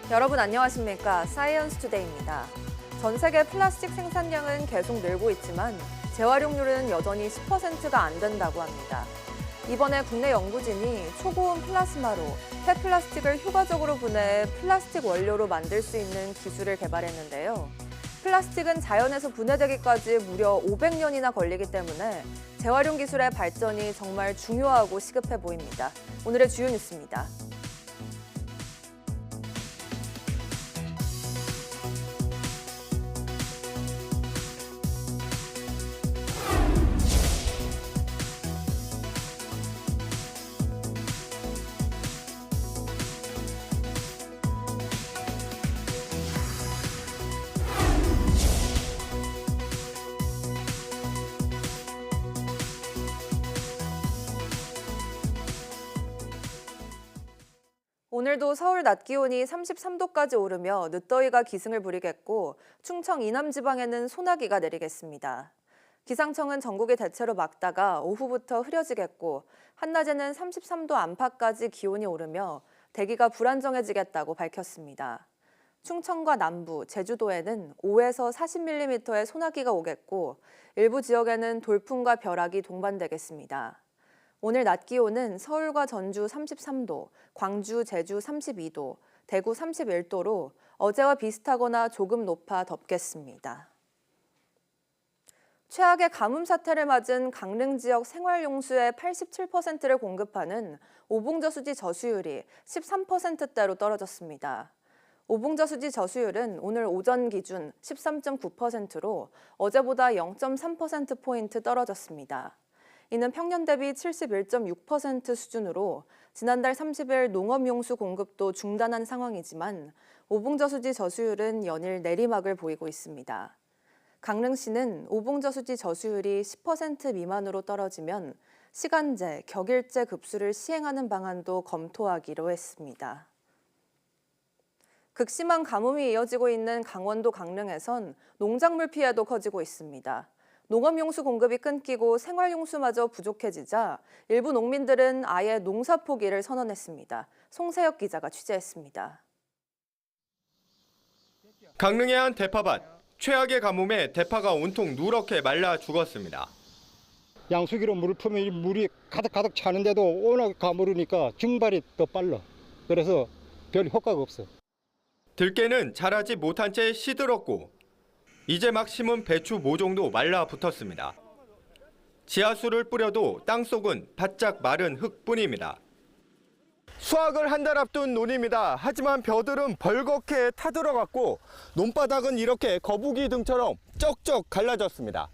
여러분 안녕하십니까? 사이언스 투데이입니다. 전 세계 플라스틱 생산량은 계속 늘고 있지만 재활용률은 여전히 10%가 안 된다고 합니다. 이번에 국내 연구진이 초고온 플라스마로 폐플라스틱을 효과적으로 분해해 플라스틱 원료로 만들 수 있는 기술을 개발했는데요. 플라스틱은 자연에서 분해되기까지 무려 500년이나 걸리기 때문에 재활용 기술의 발전이 정말 중요하고 시급해 보입니다. 오늘의 주요 뉴스입니다. 오늘도 서울 낮 기온이 33도까지 오르며 늦더위가 기승을 부리겠고 충청 이남 지방에는 소나기가 내리겠습니다. 기상청은 전국이 대체로 맑다가 오후부터 흐려지겠고 한낮에는 33도 안팎까지 기온이 오르며 대기가 불안정해지겠다고 밝혔습니다. 충청과 남부, 제주도에는 5에서 40mm의 소나기가 오겠고 일부 지역에는 돌풍과 벼락이 동반되겠습니다. 오늘 낮 기온은 서울과 전주 33도, 광주, 제주 32도, 대구 31도로 어제와 비슷하거나 조금 높아 덥겠습니다. 최악의 가뭄 사태를 맞은 강릉 지역 생활용수의 87%를 공급하는 오봉저수지 저수율이 13%대로 떨어졌습니다. 오봉저수지 저수율은 오늘 오전 기준 13.9%로 어제보다 0.3%포인트 떨어졌습니다. 이는 평년 대비 71.6% 수준으로 지난달 30일 농업용수 공급도 중단한 상황이지만 오봉저수지 저수율은 연일 내리막을 보이고 있습니다. 강릉시는 오봉저수지 저수율이 10% 미만으로 떨어지면 시간제, 격일제 급수를 시행하는 방안도 검토하기로 했습니다. 극심한 가뭄이 이어지고 있는 강원도 강릉에선 농작물 피해도 커지고 있습니다. 농업용수 공급이 끊기고 생활용수마저 부족해지자 일부 농민들은 아예 농사 포기를 선언했습니다. 송세혁 기자가 취재했습니다. 강릉의 한 대파밭, 최악의 가뭄에 대파가 온통 누렇게 말라 죽었습니다. 양수기로 물을 풀면 물이 가득 차는데도 워낙 가무르니까 증발이 더 빨라. 그래서 별 효과가 없어. 들깨는 자라지 못한 채 시들었고 이제 막 심은 배추 모종도 말라 붙었습니다. 지하수를 뿌려도 땅속은 바짝 마른 흙뿐입니다. 수확을 한 달 앞둔 논입니다. 하지만 벼들은 벌겋게 타들어갔고 논바닥은 이렇게 거북이 등처럼 쩍쩍 갈라졌습니다.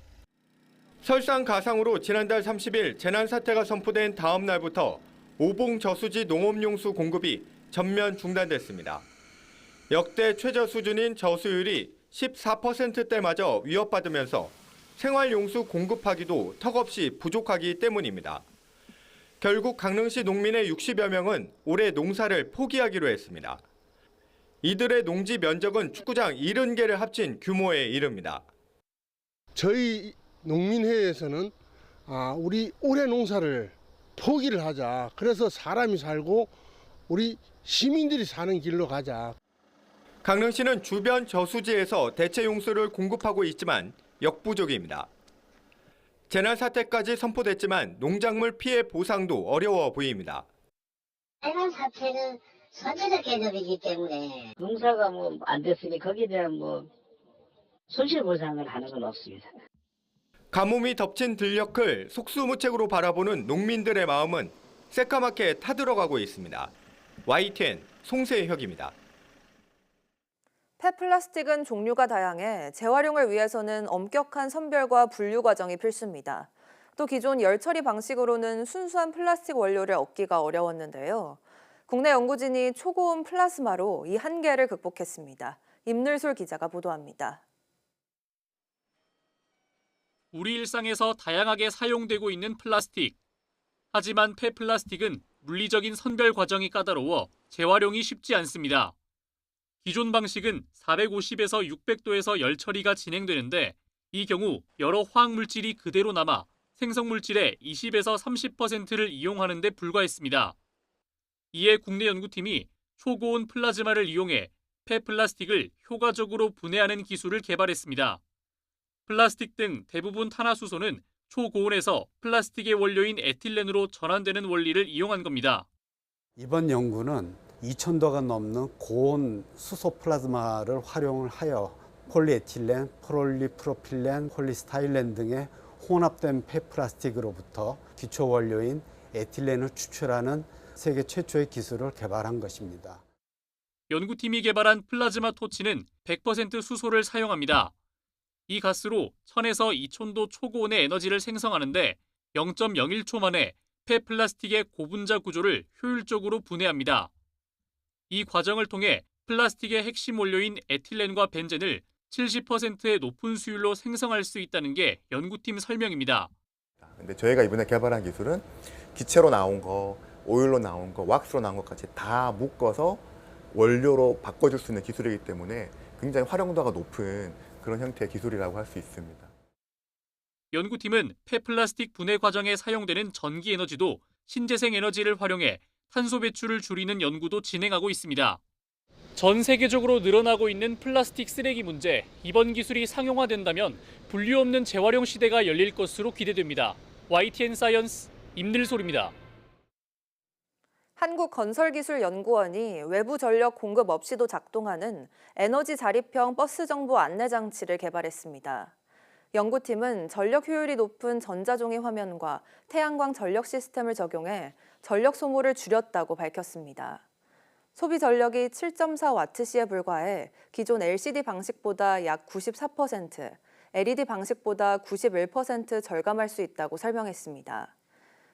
설상가상으로 지난달 30일 재난사태가 선포된 다음 날부터 오봉저수지 농업용수 공급이 전면 중단됐습니다. 역대 최저 수준인 저수율이 14%대마저 위협받으면서 생활용수 공급하기도 턱없이 부족하기 때문입니다. 결국 강릉시 농민의 60여 명은 올해 농사를 포기하기로 했습니다. 이들의 농지 면적은 축구장 70개를 합친 규모에 이릅니다. 저희 농민회에서는 우리 올해 농사를 포기를 하자. 그래서 사람이 살고 우리 시민들이 사는 길로 가자. 강릉시는 주변 저수지에서 대체 용수를 공급하고 있지만 역부족입니다. 재난 사태까지 선포됐지만 농작물 피해 보상도 어려워 보입니다. 재난 사태는 선제적 개념이기 때문에 농사가 안 됐으니 거기에 대한 손실 보상을 하는 건 없습니다. 가뭄이 덮친 들녘을 속수무책으로 바라보는 농민들의 마음은 새까맣게 타들어가고 있습니다. YTN 송세혁입니다. 폐플라스틱은 종류가 다양해 재활용을 위해서는 엄격한 선별과 분류 과정이 필수입니다. 또 기존 열처리 방식으로는 순수한 플라스틱 원료를 얻기가 어려웠는데요. 국내 연구진이 초고온 플라스마로 이 한계를 극복했습니다. 임늘솔 기자가 보도합니다. 우리 일상에서 다양하게 사용되고 있는 플라스틱. 하지만 폐플라스틱은 물리적인 선별 과정이 까다로워 재활용이 쉽지 않습니다. 기존 방식은 450에서 600도에서 열 처리가 진행되는데 이 경우 여러 화학 물질이 그대로 남아 생성 물질의 20에서 30%를 이용하는 데 불과했습니다. 이에 국내 연구팀이 초고온 플라즈마를 이용해 폐플라스틱을 효과적으로 분해하는 기술을 개발했습니다. 플라스틱 등 대부분 탄화수소는 초고온에서 플라스틱의 원료인 에틸렌으로 전환되는 원리를 이용한 겁니다. 이번 연구는 2000도가 넘는 고온 수소 플라즈마를 활용을 하여 폴리에틸렌, 폴리프로필렌, 폴리스타일렌 등의 혼합된 폐플라스틱으로부터 기초 원료인 에틸렌을 추출하는 세계 최초의 기술을 개발한 것입니다. 연구팀이 개발한 플라즈마 토치는 100% 수소를 사용합니다. 이 가스로 1000에서 2000도 초고온의 에너지를 생성하는데 0.01초 만에 폐플라스틱의 고분자 구조를 효율적으로 분해합니다. 이 과정을 통해 플라스틱의 핵심 원료인 에틸렌과 벤젠을 70%의 높은 수율로 생성할 수 있다는 게 연구팀 설명입니다. 근데 저희가 이번에 개발한 기술은 기체로 나온 거, 오일로 나온 거, 왁스로 나온 것까지 다 묶어서 원료로 바꿔줄 수 있는 기술이기 때문에 굉장히 활용도가 높은 그런 형태의 기술이라고 할 수 있습니다. 연구팀은 폐플라스틱 분해 과정에 사용되는 전기 에너지도 신재생 에너지를 활용해 탄소 배출을 줄이는 연구도 진행하고 있습니다. 전 세계적으로 늘어나고 있는 플라스틱 쓰레기 문제, 이번 기술이 상용화된다면 분류 없는 재활용 시대가 열릴 것으로 기대됩니다. YTN 사이언스 임늘솔입니다. 한국건설기술연구원이 외부 전력 공급 없이도 작동하는 에너지 자립형 버스 정보 안내 장치를 개발했습니다. 연구팀은 전력 효율이 높은 전자종이 화면과 태양광 전력 시스템을 적용해 전력 소모를 줄였다고 밝혔습니다. 소비 전력이 7.4W시에 불과해 기존 LCD 방식보다 약 94%, LED 방식보다 91% 절감할 수 있다고 설명했습니다.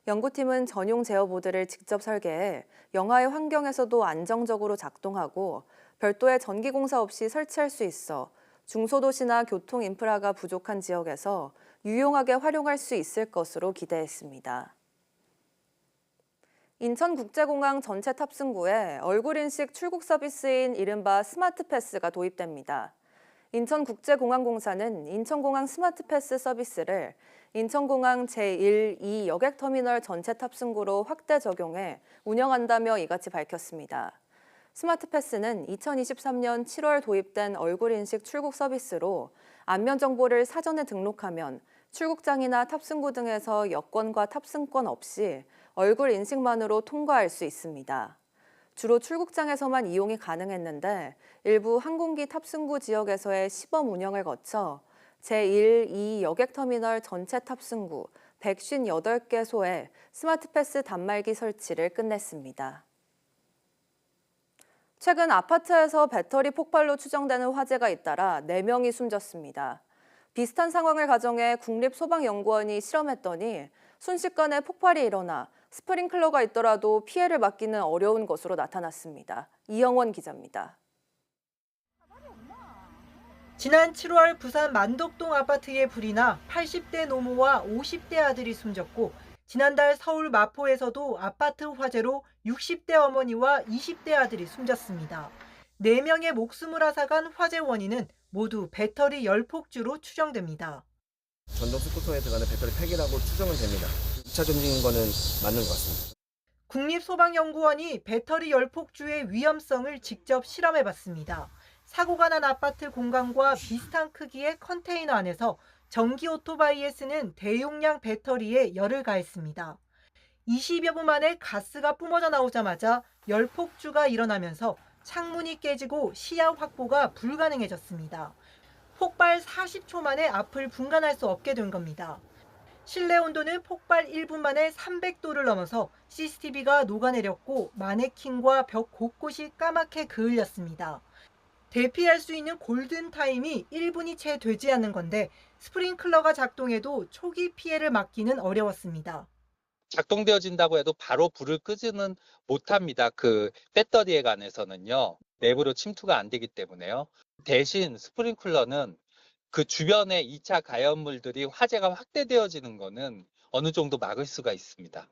연구팀은 전용 제어보드를 직접 설계해 영하의 환경에서도 안정적으로 작동하고 별도의 전기공사 없이 설치할 수 있어 중소도시나 교통 인프라가 부족한 지역에서 유용하게 활용할 수 있을 것으로 기대했습니다. 인천국제공항 전체 탑승구에 얼굴인식 출국 서비스인 이른바 스마트패스가 도입됩니다. 인천국제공항공사는 인천공항 스마트패스 서비스를 인천공항 제1, 2 여객터미널 전체 탑승구로 확대 적용해 운영한다며 이같이 밝혔습니다. 스마트패스는 2023년 7월 도입된 얼굴인식 출국 서비스로 안면 정보를 사전에 등록하면 출국장이나 탑승구 등에서 여권과 탑승권 없이 얼굴 인식만으로 통과할 수 있습니다. 주로 출국장에서만 이용이 가능했는데 일부 항공기 탑승구 지역에서의 시범 운영을 거쳐 제1, 2 여객터미널 전체 탑승구 158개소에 스마트패스 단말기 설치를 끝냈습니다. 최근 아파트에서 배터리 폭발로 추정되는 화재가 잇따라 4명이 숨졌습니다. 비슷한 상황을 가정해 국립소방연구원이 실험했더니 순식간에 폭발이 일어나 스프링클러가 있더라도 피해를 막기는 어려운 것으로 나타났습니다. 이영원 기자입니다. 지난 7월 부산 만덕동 아파트에 불이 나 80대 노모와 50대 아들이 숨졌고 지난달 서울 마포에서도 아파트 화재로 60대 어머니와 20대 아들이 숨졌습니다. 4명의 목숨을 앗아간 화재 원인은 모두 배터리 열폭주로 추정됩니다. 전동 스쿠터에 들어가는 배터리 팩이라고 추정은 됩니다. 2차 점진 거는 맞는 것 같습니다. 국립소방연구원이 배터리 열폭주의 위험성을 직접 실험해봤습니다. 사고가 난 아파트 공간과 비슷한 크기의 컨테이너 안에서 전기 오토바이에 쓰는 대용량 배터리에 열을 가했습니다. 20여 분 만에 가스가 뿜어져 나오자마자 열폭주가 일어나면서 창문이 깨지고 시야 확보가 불가능해졌습니다. 폭발 40초 만에 앞을 분간할 수 없게 된 겁니다. 실내 온도는 폭발 1분 만에 300도를 넘어서 CCTV가 녹아내렸고 마네킹과 벽 곳곳이 까맣게 그을렸습니다. 대피할 수 있는 골든타임이 1분이 채 되지 않는 건데 스프링클러가 작동해도 초기 피해를 막기는 어려웠습니다. 작동되어진다고 해도 바로 불을 끄지는 못합니다. 그 배터리에 관해서는요. 내부로 침투가 안 되기 때문에요. 대신 스프링클러는 그 주변의 2차 가연물들이 화재가 확대되어지는 거는 어느 정도 막을 수가 있습니다.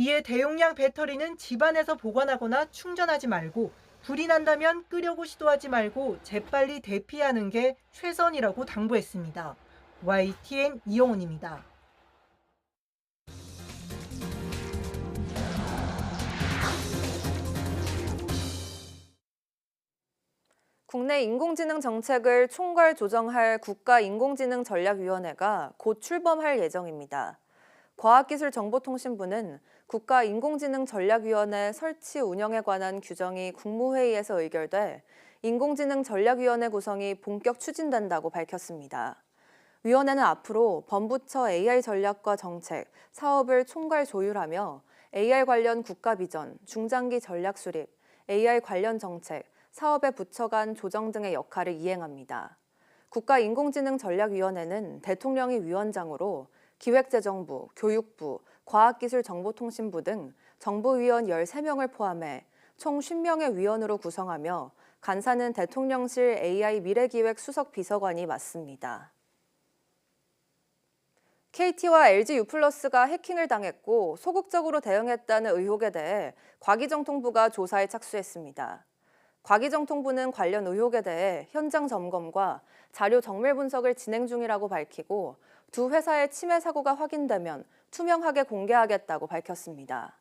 이에 대용량 배터리는 집안에서 보관하거나 충전하지 말고 불이 난다면 끄려고 시도하지 말고 재빨리 대피하는 게 최선이라고 당부했습니다. YTN 이영훈입니다. 국내 인공지능 정책을 총괄 조정할 국가인공지능전략위원회가 곧 출범할 예정입니다. 과학기술정보통신부는 국가인공지능전략위원회 설치 운영에 관한 규정이 국무회의에서 의결돼 인공지능전략위원회 구성이 본격 추진된다고 밝혔습니다. 위원회는 앞으로 범부처 AI 전략과 정책, 사업을 총괄 조율하며 AI 관련 국가비전, 중장기 전략 수립, AI 관련 정책, 사업의 부처 간 조정 등의 역할을 이행합니다. 국가인공지능전략위원회는 대통령이 위원장으로 기획재정부, 교육부, 과학기술정보통신부 등 정부위원 13명을 포함해 총 50명의 위원으로 구성하며 간사는 대통령실 AI 미래기획 수석 비서관이 맡습니다. KT와 LG U+가 해킹을 당했고 소극적으로 대응했다는 의혹에 대해 과기정통부가 조사에 착수했습니다. 과기정통부는 관련 의혹에 대해 현장 점검과 자료 정밀 분석을 진행 중이라고 밝히고 두 회사의 침해 사고가 확인되면 투명하게 공개하겠다고 밝혔습니다.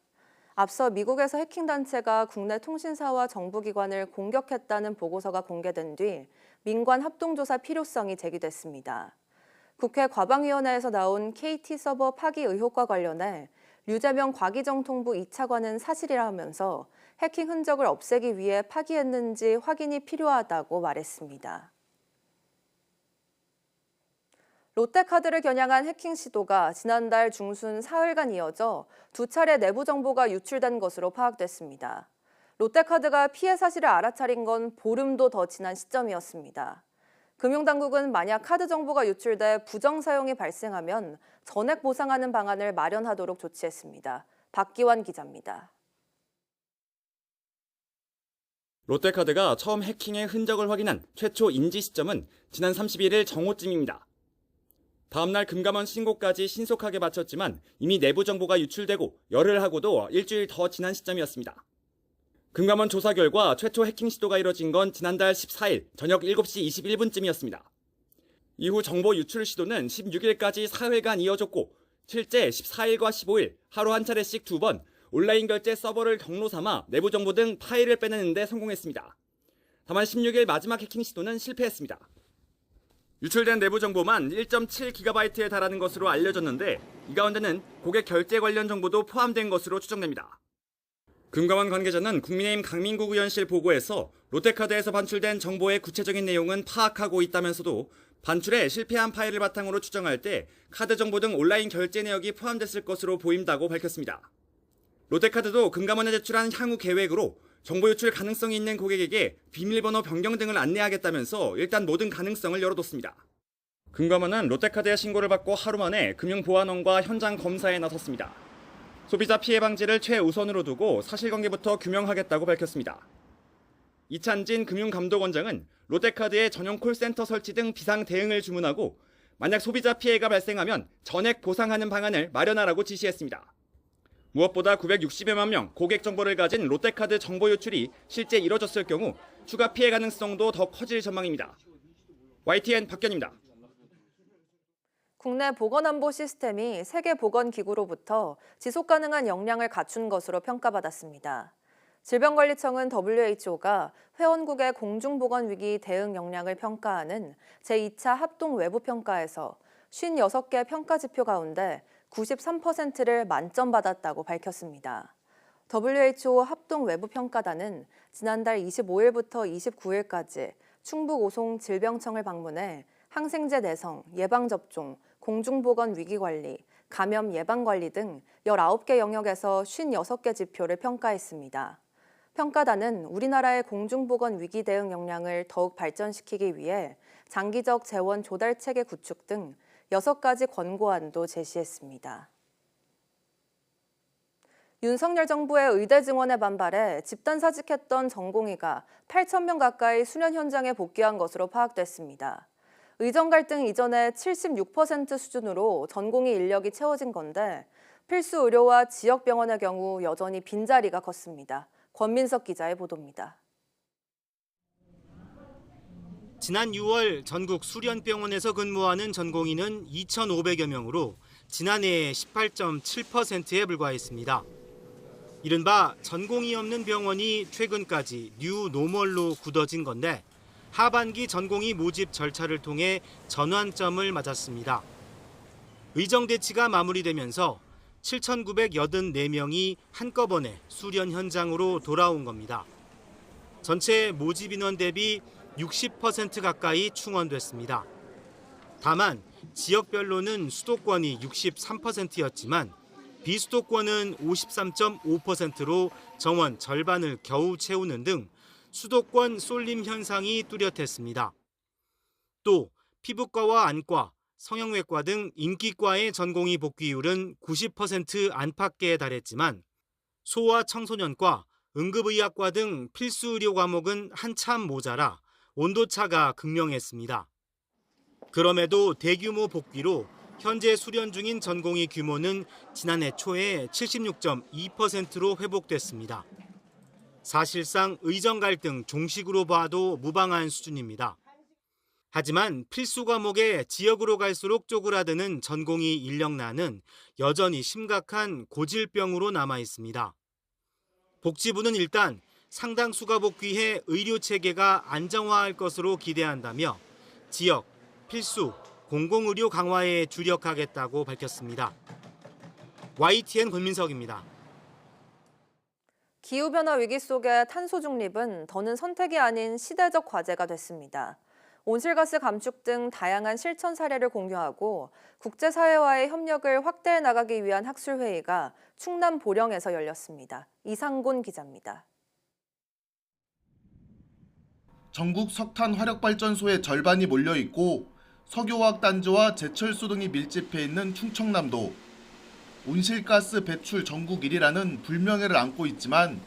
앞서 미국에서 해킹 단체가 국내 통신사와 정부기관을 공격했다는 보고서가 공개된 뒤 민관 합동조사 필요성이 제기됐습니다. 국회 과방위원회에서 나온 KT 서버 파기 의혹과 관련해 류재명 과기정통부 2차관은 사실이라면서 해킹 흔적을 없애기 위해 파기했는지 확인이 필요하다고 말했습니다. 롯데카드를 겨냥한 해킹 시도가 지난달 중순 사흘간 이어져 두 차례 내부 정보가 유출된 것으로 파악됐습니다. 롯데카드가 피해 사실을 알아차린 건 보름도 더 지난 시점이었습니다. 금융당국은 만약 카드 정보가 유출돼 부정 사용이 발생하면 전액 보상하는 방안을 마련하도록 조치했습니다. 박기환 기자입니다. 롯데카드가 처음 해킹의 흔적을 확인한 최초 인지 시점은 지난 31일 정오쯤입니다. 다음날 금감원 신고까지 신속하게 마쳤지만 이미 내부 정보가 유출되고 열흘 하고도 일주일 더 지난 시점이었습니다. 금감원 조사 결과 최초 해킹 시도가 이뤄진 건 지난달 14일 저녁 7시 21분쯤이었습니다. 이후 정보 유출 시도는 16일까지 사흘간 이어졌고 실제 14일과 15일 하루 한 차례씩 2번 온라인 결제 서버를 경로 삼아 내부 정보 등 파일을 빼내는 데 성공했습니다. 다만 16일 마지막 해킹 시도는 실패했습니다. 유출된 내부 정보만 1.7GB에 달하는 것으로 알려졌는데 이 가운데는 고객 결제 관련 정보도 포함된 것으로 추정됩니다. 금감원 관계자는 국민의힘 강민국 의원실 보고에서 롯데카드에서 반출된 정보의 구체적인 내용은 파악하고 있다면서도 반출에 실패한 파일을 바탕으로 추정할 때 카드 정보 등 온라인 결제 내역이 포함됐을 것으로 보인다고 밝혔습니다. 롯데카드도 금감원에 제출한 향후 계획으로 정보 유출 가능성이 있는 고객에게 비밀번호 변경 등을 안내하겠다면서 일단 모든 가능성을 열어뒀습니다. 금감원은 롯데카드의 신고를 받고 하루 만에 금융보안원과 현장 검사에 나섰습니다. 소비자 피해 방지를 최우선으로 두고 사실관계부터 규명하겠다고 밝혔습니다. 이찬진 금융감독원장은 롯데카드의 전용 콜센터 설치 등 비상 대응을 주문하고 만약 소비자 피해가 발생하면 전액 보상하는 방안을 마련하라고 지시했습니다. 무엇보다 960여만 명 고객 정보를 가진 롯데카드 정보 유출이 실제 이뤄졌을 경우 추가 피해 가능성도 더 커질 전망입니다. YTN 박견입니다. 국내 보건안보 시스템이 세계보건기구로부터 지속가능한 역량을 갖춘 것으로 평가받았습니다. 질병관리청은 WHO가 회원국의 공중보건위기 대응 역량을 평가하는 제2차 합동 외부평가에서 56개 평가지표 가운데 93%를 만점 받았다고 밝혔습니다. WHO 합동 외부평가단은 지난달 25일부터 29일까지 충북 오송 질병청을 방문해 항생제 내성, 예방접종, 공중보건 위기관리, 감염 예방관리 등 19개 영역에서 56개 지표를 평가했습니다. 평가단은 우리나라의 공중보건 위기 대응 역량을 더욱 발전시키기 위해 장기적 재원 조달 체계 구축 등 6가지 권고안도 제시했습니다. 윤석열 정부의 의대 증원에 반발해 집단 사직했던 전공의가 8,000명 가까이 수련 현장에 복귀한 것으로 파악됐습니다. 의정 갈등 이전에 76% 수준으로 전공의 인력이 채워진 건데 필수 의료와 지역 병원의 경우 여전히 빈자리가 컸습니다. 권민석 기자의 보도입니다. 지난 6월 전국 수련병원에서 근무하는 전공의는 2,500여 명으로 지난해의 18.7%에 불과했습니다. 이른바 전공의 없는 병원이 최근까지 뉴 노멀로 굳어진 건데 하반기 전공의 모집 절차를 통해 전환점을 맞았습니다. 의정 대치가 마무리되면서 7,984명이 한꺼번에 수련 현장으로 돌아온 겁니다. 전체 모집 인원 대비 60% 가까이 충원됐습니다. 다만 지역별로는 수도권이 63%였지만 비수도권은 53.5%로 정원 절반을 겨우 채우는 등 수도권 쏠림 현상이 뚜렷했습니다. 또 피부과와 안과, 성형외과 등 인기과의 전공의 복귀율은 90% 안팎에 달했지만 소아 청소년과, 응급의학과 등 필수 의료 과목은 한참 모자라 온도차가 극명했습니다. 그럼에도 대규모 복귀로 현재 수련 중인 전공의 규모는 지난해 초에 76.2%로 회복됐습니다. 사실상 의정 갈등 종식으로 봐도 무방한 수준입니다. 하지만 필수 과목에 지역으로 갈수록 쪼그라드는 전공의 인력난은 여전히 심각한 고질병으로 남아 있습니다. 복지부는 일단 상당수가 복귀해 의료 체계가 안정화할 것으로 기대한다며 지역, 필수, 공공의료 강화에 주력하겠다고 밝혔습니다. YTN 권민석입니다. 기후변화 위기 속의 탄소 중립은 더는 선택이 아닌 시대적 과제가 됐습니다. 온실가스 감축 등 다양한 실천 사례를 공유하고 국제사회와의 협력을 확대해 나가기 위한 학술회의가 충남 보령에서 열렸습니다. 이상곤 기자입니다. 전국 석탄 화력발전소의 절반이 몰려있고 석유화학 단지와 제철소 등이 밀집해 있는 충청남도. 온실가스 배출 전국 1위라는 불명예를 안고 있지만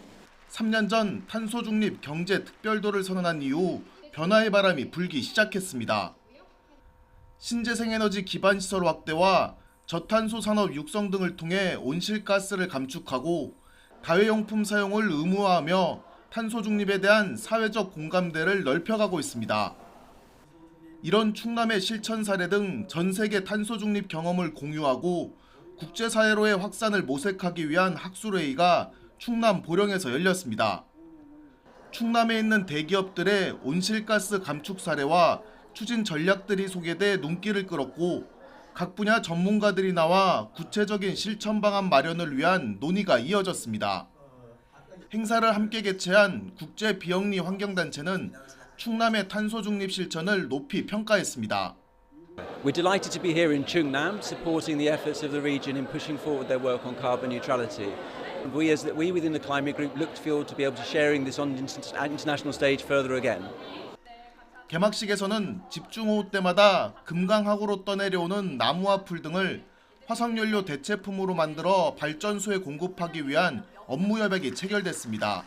3년 전 탄소 중립 경제 특별도를 선언한 이후 변화의 바람이 불기 시작했습니다. 신재생에너지 기반 시설 확대와 저탄소 산업 육성 등을 통해 온실가스를 감축하고 다회용품 사용을 의무화하며 탄소 중립에 대한 사회적 공감대를 넓혀가고 있습니다. 이런 충남의 실천 사례 등 전 세계 탄소 중립 경험을 공유하고 국제사회로의 확산을 모색하기 위한 학술회의가 충남 보령에서 열렸습니다. 충남에 있는 대기업들의 온실가스 감축 사례와 추진 전략들이 소개돼 눈길을 끌었고 각 분야 전문가들이 나와 구체적인 실천 방안 마련을 위한 논의가 이어졌습니다. 행사를 함께 개최한 국제 비영리 환경단체는 충남의 탄소 중립 실천을 높이 평가했습니다. We're delighted to be here in Chungnam, supporting the efforts of the region in pushing forward their work on carbon neutrality. We within the climate group look forward to be able to sharing this on international stage further again. 개막식에서는 집중호우 때마다 금강하구로 떠내려오는 나무와 풀 등을 화석연료 대체품으로 만들어 발전소에 공급하기 위한 업무 협약이 체결됐습니다.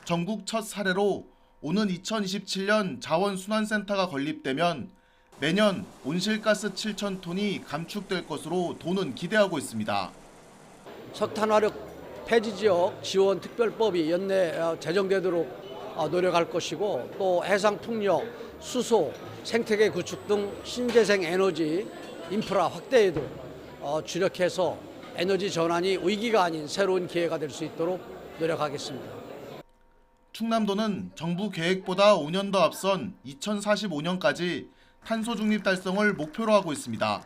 전국 첫 사례로 오는 2027년 자원순환센터가 건립되면 매년 온실가스 7,000톤이 감축될 것으로 도는 기대하고 있습니다. 석탄화력 폐지 지역 지원 특별법이 연내 제정되도록 노력할 것이고 또 해상 풍력, 수소, 생태계 구축 등 신재생 에너지 인프라 확대에도 주력해서 에너지 전환이 위기가 아닌 새로운 기회가 될 수 있도록 노력하겠습니다. 충남도는 정부 계획보다 5년 더 앞선 2045년까지 탄소 중립 달성을 목표로 하고 있습니다.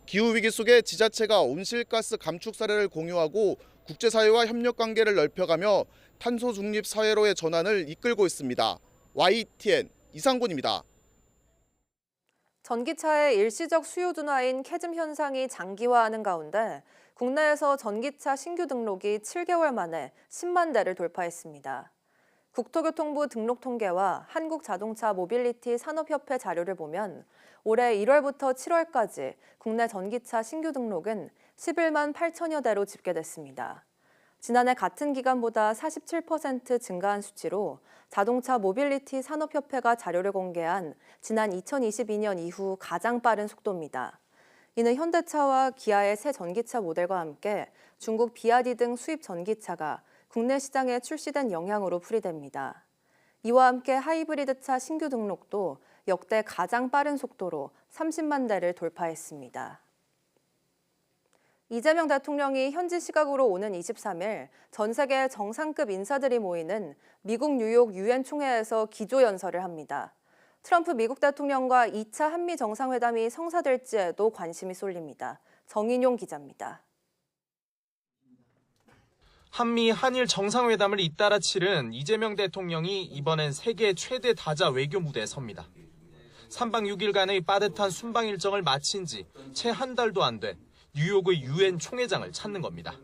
기후위기 속에 지자체가 온실가스 감축 사례를 공유하고 국제사회와 협력 관계를 넓혀가며 탄소 중립 사회로의 전환을 이끌고 있습니다. YTN 이상곤입니다. 전기차의 일시적 수요 둔화인 캐즘 현상이 장기화하는 가운데 국내에서 전기차 신규 등록이 7개월 만에 10만 대를 돌파했습니다. 국토교통부 등록 통계와 한국자동차 모빌리티 산업협회 자료를 보면 올해 1월부터 7월까지 국내 전기차 신규 등록은 11만 8천여 대로 집계됐습니다. 지난해 같은 기간보다 47% 증가한 수치로 자동차 모빌리티 산업협회가 자료를 공개한 지난 2022년 이후 가장 빠른 속도입니다. 이는 현대차와 기아의 새 전기차 모델과 함께 중국 비아디 등 수입 전기차가 국내 시장에 출시된 영향으로 풀이됩니다. 이와 함께 하이브리드차 신규 등록도 역대 가장 빠른 속도로 30만 대를 돌파했습니다. 이재명 대통령이 현지 시각으로 오는 23일 전 세계 정상급 인사들이 모이는 미국 뉴욕 유엔 총회에서 기조연설을 합니다. 트럼프 미국 대통령과 2차 한미 정상회담이 성사될지에도 관심이 쏠립니다. 정인용 기자입니다. 한미 한일 정상회담을 잇따라 치른 이재명 대통령이 이번엔 세계 최대 다자 외교 무대에 섭니다. 3박 6일간의 빠듯한 순방 일정을 마친 지 채 한 달도 안 돼 뉴욕의 유엔 총회장을 찾는 겁니다.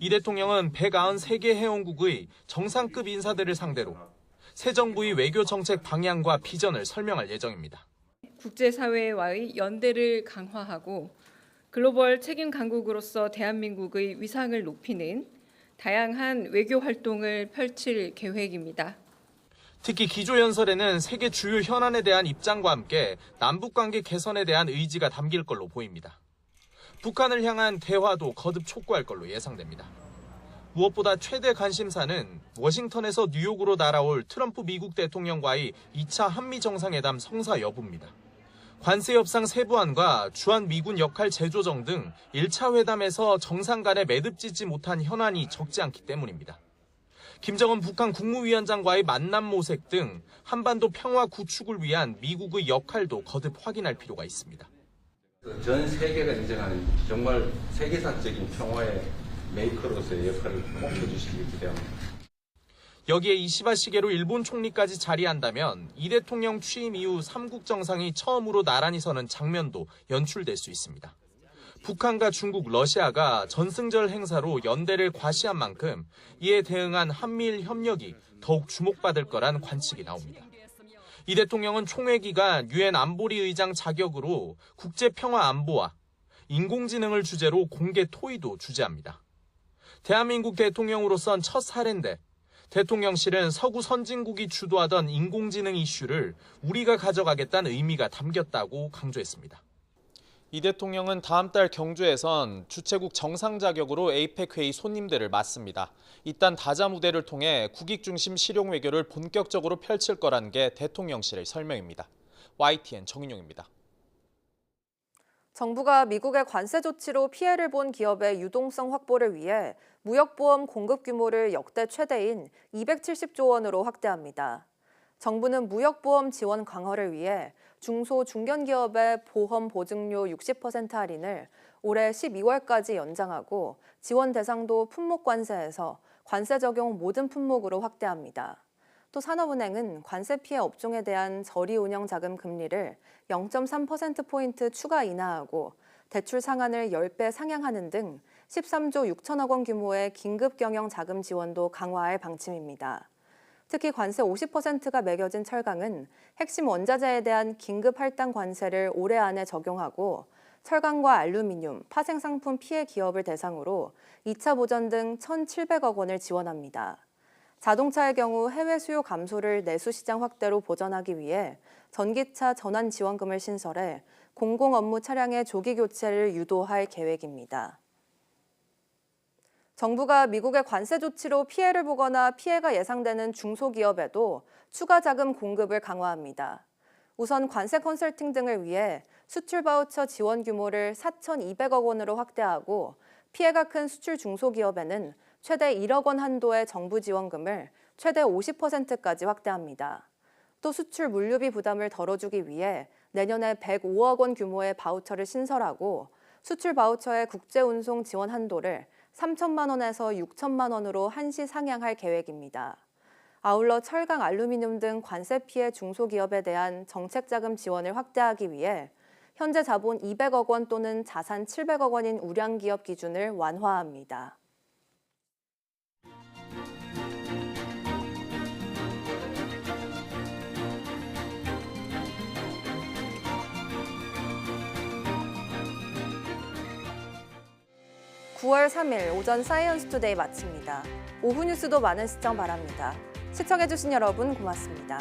이 대통령은 193개 회원국의 정상급 인사들을 상대로 새 정부의 외교 정책 방향과 비전을 설명할 예정입니다. 국제사회와의 연대를 강화하고 글로벌 책임 강국으로서 대한민국의 위상을 높이는 다양한 외교 활동을 펼칠 계획입니다. 특히 기조연설에는 세계 주요 현안에 대한 입장과 함께 남북관계 개선에 대한 의지가 담길 걸로 보입니다. 북한을 향한 대화도 거듭 촉구할 걸로 예상됩니다. 무엇보다 최대 관심사는 워싱턴에서 뉴욕으로 날아올 트럼프 미국 대통령과의 2차 한미 정상회담 성사 여부입니다. 관세 협상 세부안과 주한 미군 역할 재조정 등 1차 회담에서 정상 간에 매듭짓지 못한 현안이 적지 않기 때문입니다. 김정은 북한 국무위원장과의 만남 모색 등 한반도 평화 구축을 위한 미국의 역할도 거듭 확인할 필요가 있습니다. 전 세계가 인정하는 정말 세계사적인 평화의 메이커로서의 역할을 꼭 해주시기 기대합니다. 여기에 이시바 시게루 일본 총리까지 자리한다면 이 대통령 취임 이후 3국 정상이 처음으로 나란히 서는 장면도 연출될 수 있습니다. 북한과 중국, 러시아가 전승절 행사로 연대를 과시한 만큼 이에 대응한 한미일 협력이 더욱 주목받을 거란 관측이 나옵니다. 이 대통령은 총회 기간 유엔 안보리 의장 자격으로 국제평화 안보와 인공지능을 주제로 공개 토의도 주재합니다. 대한민국 대통령으로선 첫 사례인데 대통령실은 서구 선진국이 주도하던 인공지능 이슈를 우리가 가져가겠다는 의미가 담겼다고 강조했습니다. 이 대통령은 다음 달 경주에선 주최국 정상 자격으로 에이펙 회의 손님들을 맞습니다. 이딴 다자 무대를 통해 국익 중심 실용 외교를 본격적으로 펼칠 거라는 게 대통령실의 설명입니다. YTN 정인용입니다. 정부가 미국의 관세 조치로 피해를 본 기업의 유동성 확보를 위해 무역보험 공급 규모를 역대 최대인 270조 원으로 확대합니다. 정부는 무역보험 지원 강화를 위해 중소 중견기업의 보험 보증료 60% 할인을 올해 12월까지 연장하고 지원 대상도 품목관세에서 관세 적용 모든 품목으로 확대합니다. 또 산업은행은 관세 피해 업종에 대한 저리운영 자금 금리를 0.3%포인트 추가 인하하고 대출 상한을 10배 상향하는 등 13조 6천억 원 규모의 긴급 경영 자금 지원도 강화할 방침입니다. 특히 관세 50%가 매겨진 철강은 핵심 원자재에 대한 긴급 할당 관세를 올해 안에 적용하고 철강과 알루미늄, 파생상품 피해 기업을 대상으로 2차 보전 등 1,700억 원을 지원합니다. 자동차의 경우 해외 수요 감소를 내수 시장 확대로 보전하기 위해 전기차 전환 지원금을 신설해 공공 업무 차량의 조기 교체를 유도할 계획입니다. 정부가 미국의 관세 조치로 피해를 보거나 피해가 예상되는 중소기업에도 추가 자금 공급을 강화합니다. 우선 관세 컨설팅 등을 위해 수출 바우처 지원 규모를 4,200억 원으로 확대하고 피해가 큰 수출 중소기업에는 최대 1억 원 한도의 정부 지원금을 최대 50%까지 확대합니다. 또 수출 물류비 부담을 덜어주기 위해 내년에 105억 원 규모의 바우처를 신설하고 수출 바우처의 국제운송 지원 한도를 3천만 원에서 6천만 원으로 한시 상향할 계획입니다. 아울러 철강, 알루미늄 등 관세 피해 중소기업에 대한 정책자금 지원을 확대하기 위해 현재 자본 200억 원 또는 자산 700억 원인 우량기업 기준을 완화합니다. (9월 3일) 오전 사이언스 투데이 마칩니다. 오후 뉴스도 많은 시청 바랍니다. 시청해주신 여러분 고맙습니다.